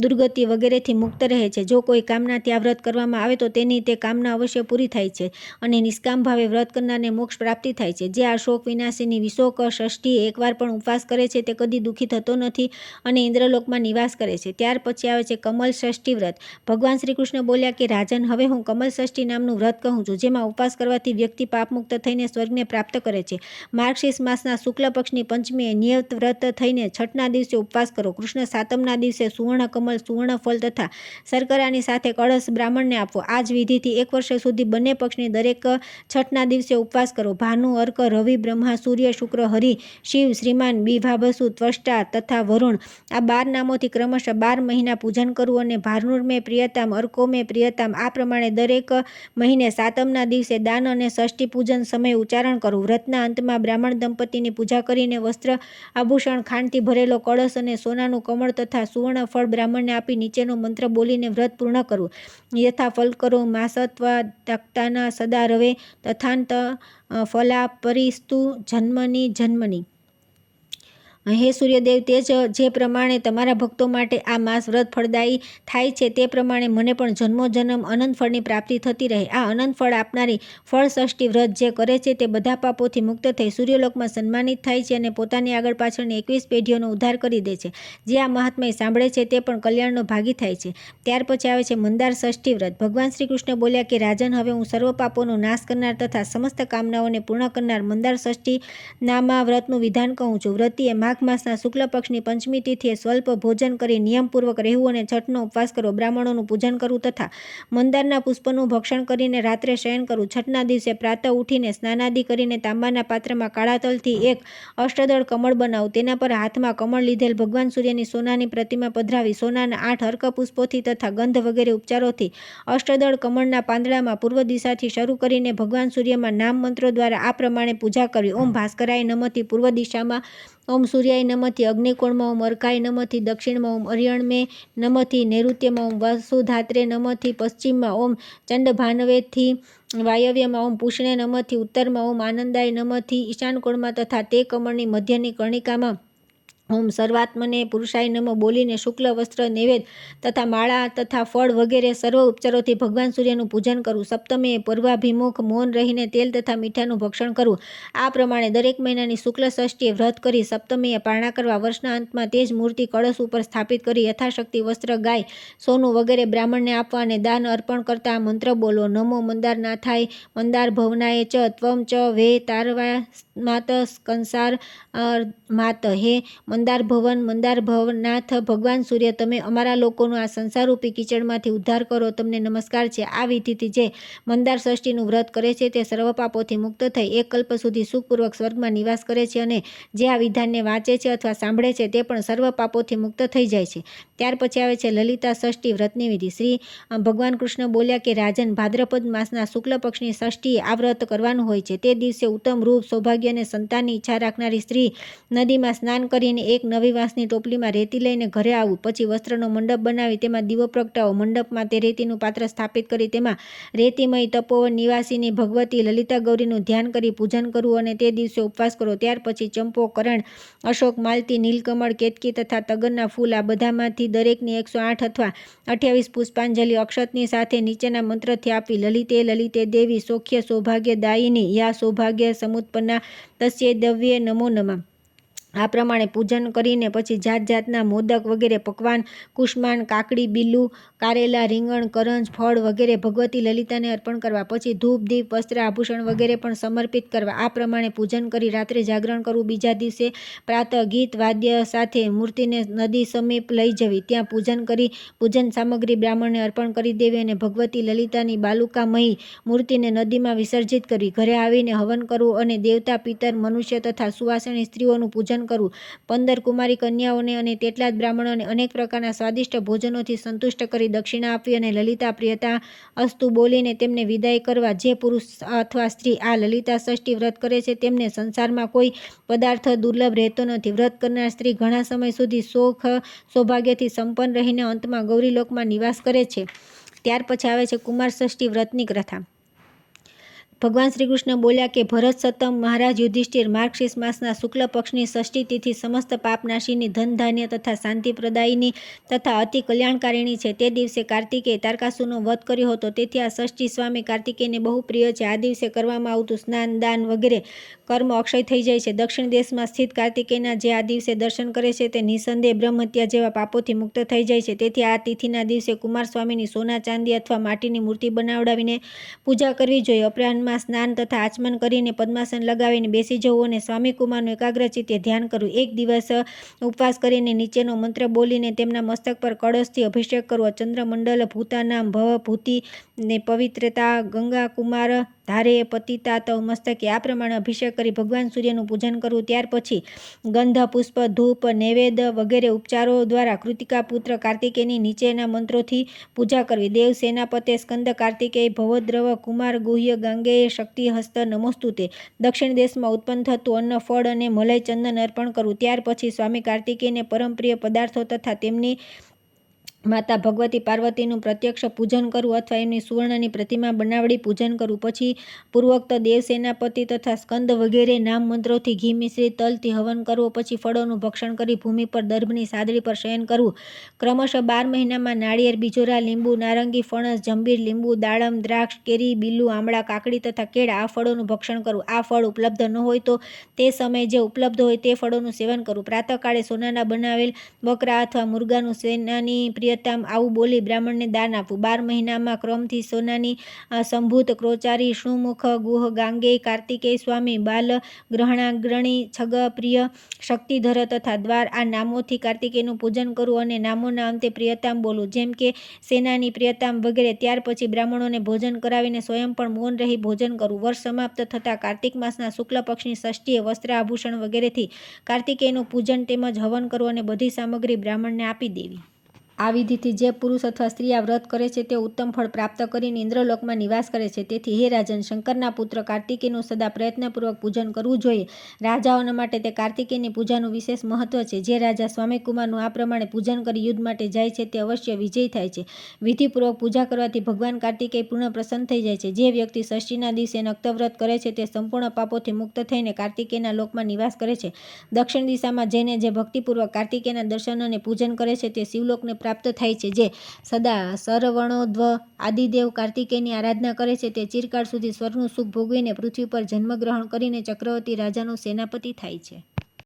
દુર્ગતિ વગેરેથી મુક્ત રહે છે. જો કોઈ કામનાથી આ વ્રત કરવામાં આવે તો તેની તે કામના અવશ્ય પૂરી થાય છે અને નિષ્કામ ભાવે વ્રત કરનારને મોક્ષ પ્રાપ્તિ થાય છે. જે આ શોક વિનાશીની વિશોક ષષ્ઠી એકવાર પણ ઉપવાસ કરે છે તે કદી દુઃખી થતો નથી અને ઇન્દ્રલોકમાં નિવાસ કરે છે. ત્યાર પછી આવે છે કમલ ષષ્ઠી વ્રત. ભગવાન શ્રી કૃષ્ણ બોલ્યા કે રાજન, હવે હું કમલ ષષ્ઠી નામનું વ્રત કહું છું, જેમાં ઉપવાસ કરવાથી વ્યક્તિ પાપમુક્ત થઈને સ્વર્ગને પ્રાપ્ત કરે છે. માર્ગશીર્ષ માસના શુક્લ પક્ષની પંચમીએ નિયત વ્રત થઈને છઠના દિવસે ઉપવાસ કરો. કૃષ્ણ સાતમના દિવસે સુવર્ણ કમલ, સુવર્ણ ફળ તથા શર્કરાની સાથે કળશ બ્રાહ્મણને આપવો. આ જ વિધિથી 1 વર્ષ સુધી બંને પક્ષની દરેક છઠના દિવસે ઉપવાસ કરો. ભાનુ, અર્ક, રવિ, બ્રહ્મા, સૂર્ય, શુક્ર, હરિ, શિવ, શ્રીમાન, બિભાવસુ, ત્વષ્ટા તથા વરુણ, આ 12 નામોથી ક્રમશઃ 12 મહિના પૂજન કરવું અને ભાનુર મેં પ્રિયતામ, અર્કો મેં પ્રિયતામ, આ પ્રમાણે દરેક મહિને સાતમના દિવસે દાન અને ષષ્ઠી પૂજન સમયે ઉચ્ચારણ કરવું. વ્રતના અંતમાં બ્રાહ્મણ દંપતીની પૂજા કરીને વસ્ત્ર, આભૂષણ, ખાંડથી ભરેલો કળશ અને સોનાનું કમળ તથા સુવર્ણ ફળ બ્રાહ્મણને આપી નીચેનો મંત્ર બોલીને વ્રત પૂર્ણ કરવું. યથા ફલ કરો માસત્વા તક્તાના સદા રવે તથાંત ફલા પરિસ્તુ જન્મની જન્મની. હે સૂર્યદેવ, તે જે પ્રમાણે તમારા ભક્તો માટે આ માસ વ્રત ફળદાયી થાય છે તે પ્રમાણે મને પણ જન્મોજન્મ અનંત ફળની પ્રાપ્તિ થતી રહે. આ અનંત ફળ આપનારી ફળ ષષ્ઠી વ્રત જે કરે છે તે બધા પાપોથી મુક્ત થઈ સૂર્યલોકમાં સન્માનિત થાય છે અને પોતાની આગળ પાછળની 21 પેઢીઓનો ઉદ્ધાર કરી દે છે. જે આ મહાત્મય સાંભળે છે તે પણ કલ્યાણનો ભાગી થાય છે. ત્યાર પછી આવે છે મંદાર ષષ્ઠી વ્રત. ભગવાન શ્રી કૃષ્ણ બોલ્યા કે રાજન, હવે હું સર્વ પાપોનો નાશ કરનાર તથા સમસ્ત કામનાઓને પૂર્ણ કરનાર મંદાર ષષ્ઠી નામા વ્રતનું વિધાન કહું છું. વ્રતીએ માઘ માસના શુક્લ પક્ષની પંચમી તિથિએ સ્વલ્પ ભોજન કરી નિયમપૂર્વક રહેવું અને છઠનો ઉપવાસ કરવો. બ્રાહ્મણોનું પૂજન કરવું તથા મંદારના પુષ્પનું ભક્ષણ કરીને રાત્રે શયન કરવું. છઠના દિવસે પ્રાતઃ ઉઠીને સ્નાનાદિ કરીને તાંબાના પાત્રમાં કાળા તલથી એક અષ્ટદળ કમળ બનાવવું. તેના પર હાથમાં કમળ લીધેલ ભગવાન સૂર્યની સોનાની પ્રતિમા પધરાવી સોનાના 8 અર્ક પુષ્પોથી તથા ગંધ વગેરે ઉપચારોથી અષ્ટદળ કમળના પાંદડામાં પૂર્વ દિશાથી શરૂ કરીને ભગવાન સૂર્યમાં નામ મંત્રો દ્વારા આ પ્રમાણે પૂજા કરવી. ઓમ ભાસ્કરાય નમઃથી પૂર્વ દિશામાં, ઓમ સૂર્યાય નમઃથી અગ્નિકોણમાં, ઓમ અર્કાય નમઃથી દક્ષિણમાં, ઓમ અરિયણમે નમઃથી નૈઋત્યમાં, ઓમ વસુધાત્રે નમઃથી પશ્ચિમમાં, ઓમ ચંડભાનવેથી વાયવ્યમાં, ઓમ પૂષ્ણે નમઃથી ઉત્તરમાં, ઓમ આનંદાય નમઃથી ઈશાનકોણમાં તથા તે કમળની મધ્યની કર્ણિકામાં ઓમ સર્વાત્મને પુરુષાય નમઃ બોલીને શુક્લ વસ્ત્ર, નૈવેદ્ય તથા માળા તથા ફળ વગેરે સર્વ ઉપચારોથી ભગવાન સૂર્યનું પૂજન કરવું. સપ્તમીએ પૂર્વાભિમુખ મૌન રહીને તેલ તથા મીઠાનું ભક્ષણ કરવું. આ પ્રમાણે દરેક મહિનાની શુક્લ ષષ્ઠીએ વ્રત કરી સપ્તમીએ પારણા કરવા. વર્ષના અંતમાં તે જ મૂર્તિ કળશ ઉપર સ્થાપિત કરી યથાશક્તિ વસ્ત્ર, ગાય, સોનું વગેરે બ્રાહ્મણને આપવા અને દાન અર્પણ કરતા આ મંત્ર બોલો. નમો મંદારનાથાય મંદાર ભવનાય ચ ત્વમ ચ વે તારવા માત કંસાર માત. હે મંદાર ભવન, મંદાર ભવનાથ ભગવાન સૂર્ય, તમે અમારા લોકોનો આ સંસારરૂપી કીચડમાંથી ઉદ્ધાર કરો. તમને નમસ્કાર છે. આ વિધિથી જે મંદાર ષષ્ઠીનું વ્રત કરે છે તે સર્વ પાપોથી મુક્ત થઈ 1 કલ્પ સુધી સુખપૂર્વક સ્વર્ગમાં નિવાસ કરે છે અને જે આ વિધાનને વાંચે છે અથવા સાંભળે છે તે પણ સર્વ પાપોથી મુક્ત થઈ જાય છે. ત્યાર પછી આવે છે લલિતા ષષ્ઠી વ્રતની વિધિ. શ્રી ભગવાન કૃષ્ણ બોલ્યા કે રાજન, ભાદ્રપદ માસના શુક્લ પક્ષની ષષ્ઠીએ આ વ્રત કરવાનું હોય છે. તે દિવસે ઉત્તમ રૂપ, સૌભાગ્ય અને સંતાનની ઈચ્છા રાખનારી સ્ત્રી નદીમાં સ્નાન કરીને એક નવી વાંસની ટોપલીમાં રેતી લઈને ઘરે આવવું. પછી વસ્ત્રનો મંડપ બનાવી તેમાં દીવો પ્રગટાવો. મંડપમાં તે રેતીનું પાત્ર સ્થાપિત કરી તેમાં રેતીમય તપોવન નિવાસીની ભગવતી લલિતા ગૌરીનું ધ્યાન કરી પૂજન કરવું અને તે દિવસે ઉપવાસ કરો. ત્યાર પછી ચંપો, કરણ, અશોક, માલતી, નીલકમળ, કેતકી તથા તગરના ફૂલ આ બધામાંથી દરેકની 108 અથવા 28 પુષ્પાંજલિ અક્ષતની સાથે નીચેના મંત્રથી આપવી. લલિતે લલિતે દેવી સૌખ્ય સૌભાગ્ય દાયિની યા સૌભાગ્ય સમુત્પન્ના તસ્યૈ દવ્યે નમો નમઃ. આ પ્રમાણે પૂજન કરીને પછી જાત જાતના મોદક વગેરે પકવાન, કુષ્માંડ, કાકડી, બીલું, કારેલા, રીંગણ, કરંજ, ફળ વગેરે ભગવતી લલિતાને અર્પણ કરવા. પછી ધૂપ, દીપ, વસ્ત્ર, આભૂષણ વગેરે પણ સમર્પિત કરવા. આ પ્રમાણે પૂજન કરી રાત્રે જાગરણ કરવું. બીજા દિવસે પ્રાતઃ ગીત વાદ્ય સાથે મૂર્તિને નદી સમીપ લઈ જવી. ત્યાં પૂજન કરી પૂજન સામગ્રી બ્રાહ્મણને અર્પણ કરી દેવી અને ભગવતી લલિતાની બાલુકામયી મૂર્તિને નદીમાં વિસર્જિત કરવી. ઘરે આવીને હવન કરવું અને દેવતા, પિતર, મનુષ્ય તથા સુવાસિની સ્ત્રીઓનું પૂજન કરવું. 15 કુમારી કન્યાઓને અને તેટલા જ બ્રાહ્મણોને અનેક પ્રકારના સ્વાદિષ્ટ ભોજનોથી સંતુષ્ટ કરી દક્ષિણા આપવી અને લલિતા પ્રિયતા અસ્તુ બોલીને તેમને વિદાય કરવા. જે પુરુષ અથવા સ્ત્રી આ લલિતા ષષ્ઠી વ્રત કરે છે તેમને સંસારમાં કોઈ પદાર્થ દુર્લભ રહેતો નથી. વ્રત કરનાર સ્ત્રી ઘણા સમય સુધી સુખ સૌભાગ્યથી સંપન્ન રહીને અંતમાં ગૌરીલોકમાં નિવાસ કરે છે. ત્યાર પછી આવે છે કુમાર ષષ્ઠી વ્રતની કથા. ભગવાન શ્રી કૃષ્ણ બોલ્યા કે ભરત સત્તમ મહારાજ યુધિષ્ઠિર, માર્ગશીર્ષ માસના શુક્લ પક્ષની ષષ્ઠી તિથિ સમસ્ત પાપનાશીની, ધન ધાન્ય તથા શાંતિ પ્રદાયિની તથા અતિ કલ્યાણકારિણી છે. તે દિવસે કાર્તિકેય તારકાસુરનો વધ કર્યો હતો. તેથી આ ષષ્ઠી સ્વામી કાર્તિકેયને બહુ પ્રિય છે. આ દિવસે કરવામાં આવતું સ્નાન, દાન વગેરે કર્મ અક્ષય થઈ જાય છે. દક્ષિણ દેશમાં સ્થિત કાર્તિકેયના જે આ દિવસે દર્શન કરે છે તે નિઃસંદેહ બ્રહ્મહત્યા જેવા પાપોથી મુક્ત થઈ જાય છે. તેથી આ તિથિના દિવસે કુમાર સ્વામીની સોના, ચાંદી અથવા માટીની મૂર્તિ બનાવડાવીને પૂજા કરવી જોઈએ. અપરાહ્નમાં સ્નાન તથા આચમન કરીને પદ્માસન લગાવીને બેસી જવું અને સ્વામી કુમારનું એકાગ્રચિત્તે ધ્યાન કરવું. એક દિવસ ઉપવાસ કરીને નીચેનો મંત્ર બોલીને તેમના મસ્તક પર કળશથી અભિષેક કરવો. ચંદ્રમંડલ ભૂતાનામ ભવ ભૂતિ ને પવિત્રતા ગંગા કુમાર ધારે પતિતા તવ મસ્તકે. આ પ્રમાણે અભિષેક કરી ભગવાન સૂર્યનું પૂજન કરવું. ત્યાર પછી ગંધ, પુષ્પ, ધૂપ, નૈવેદ્ય વગેરે ઉપચારો દ્વારા કૃતિકા પુત્ર કાર્તિકેયની નીચેના મંત્રોથી પૂજા કરવી. દેવ સેનાપતે સ્કંદ કાર્તિકેય ભવદ્રવ કુમાર ગુહ્ય ગાંગેય શક્તિ હસ્ત નમોસ્તુતે. દક્ષિણ દેશમાં ઉત્પન્ન થતું અન્ન, ફળ અને મલય ચંદન અર્પણ કરવું. ત્યાર પછી સ્વામી કાર્તિકેયને પરમ પ્રિય પદાર્થો તથા તેમની માતા ભગવતી પાર્વતીનું પ્રત્યક્ષ પૂજન કરવું અથવા એમની સુવર્ણની પ્રતિમા બનાવડી પૂજન કરવું. પછી પૂર્વોક્ત દેવ સેનાપતિ તથા સ્કંદ વગેરે નામ મંત્રોથી ઘી મિશ્રિત તલથી હવન કરવો. પછી ફળોનું ભક્ષણ કરી ભૂમિ પર દર્ભની સાદડી પર શયન કરવું. ક્રમશઃ 12 મહિનામાં નાળિયેર, બીજોરા, લીંબુ, નારંગી, ફણસ, જંબીર, લીંબુ, દાડમ, દ્રાક્ષ, કેરી, બીલું, આમળા, કાકડી તથા કેળા આ ફળોનું ભક્ષણ કરવું. આ ફળ ઉપલબ્ધ ન હોય તો તે સમયે જે ઉપલબ્ધ હોય તે ફળોનું સેવન કરવું. પ્રાતઃકાળે સોનાના બનાવેલ બકરા અથવા મુર્ગાનું સેનાની પ્રિયતામ આવું બોલી બ્રાહ્મણને દાન આપવું. 12 મહિનામાં ક્રમથી સોનાની સંભૂત, ક્રોચારી, શુમુખ, ગુહ, ગાંગેય, કાર્તિકેય સ્વામી, બાલ, ગ્રહણાગ્રણી, છગ, પ્રિય, શક્તિધર તથા દ્વાર આ નામોથી કાર્તિકેયનું પૂજન કરવું અને નામોના અંતે પ્રિયતામ બોલવું, જેમ કે સેનાની પ્રિયતામ વગેરે. ત્યાર પછી બ્રાહ્મણોને ભોજન કરાવીને સ્વયં પણ મૌન રહી ભોજન કરવું. વર્ષ સમાપ્ત થતાં કાર્તિક માસના શુક્લ પક્ષની ષષ્ઠીએ વસ્ત્ર, આભૂષણ વગેરેથી કાર્તિકેયનું પૂજન તેમજ હવન કરવું અને બધી સામગ્રી બ્રાહ્મણને આપી દેવી. આ વિધિથી જે પુરુષ અથવા સ્ત્રી આ વ્રત કરે છે તે ઉત્તમ ફળ પ્રાપ્ત કરીને ઇન્દ્રલોકમાં નિવાસ કરે છે. તેથી હે રાજન, શંકરના પુત્ર કાર્તિકેયનું સદા પ્રયત્નપૂર્વક પૂજન કરવું જોઈએ. રાજાઓના માટે તે કાર્તિકેયની પૂજાનું વિશેષ મહત્વ છે. જે રાજા સ્વામીકુમારનું આ પ્રમાણે પૂજન કરી યુદ્ધ માટે જાય છે તે અવશ્ય વિજયી થાય છે. વિધિપૂર્વક પૂજા કરવાથી ભગવાન કાર્તિકેય પૂર્ણ પ્રસન્ન થઈ જાય છે. જે વ્યક્તિ ષષ્ઠીના દિવસે નક્તવ્રત કરે છે તે સંપૂર્ણ પાપોથી મુક્ત થઈને કાર્તિકેયના લોકમાં નિવાસ કરે છે. દક્ષિણ દિશામાં જઈને જે ભક્તિપૂર્વક કાર્તિકેયના દર્શન અને પૂજન કરે છે તે શિવલોકને પ્રાપ્ત થાય છે. જે સદા સરવણોધ્વ આદિદેવ કાર્તિકેયની આરાધના કરે છે તે ચિરકાળ સુધી સ્વર્ગનું સુખ ભોગવીને પૃથ્વી પર જન્મગ્રહણ કરીને ચક્રવર્તી રાજાનો સેનાપતિ થાય છે.